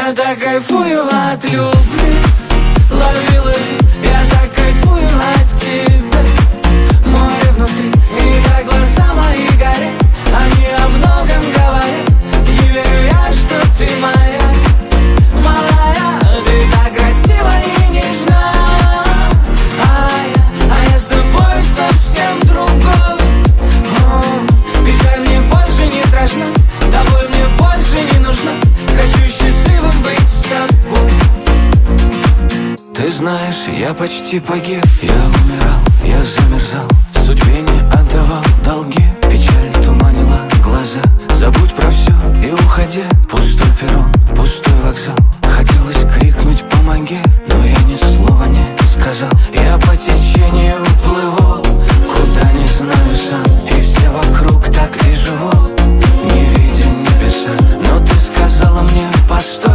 Я так кайфую от любви, лови, лови. Я так кайфую от тебя, море внутри. И так глаза мои горят, они о многом говорят. Не верю я, что ты моя, малая. Ты так красива и нежна, а я с тобой совсем другой. Печаль мне больше не страшна, тобой мне больше не нужна. Хочу счастливым быть с тобой. Ты знаешь, я почти погиб, я умирал, я замерзал, судьбе не отдавал долги.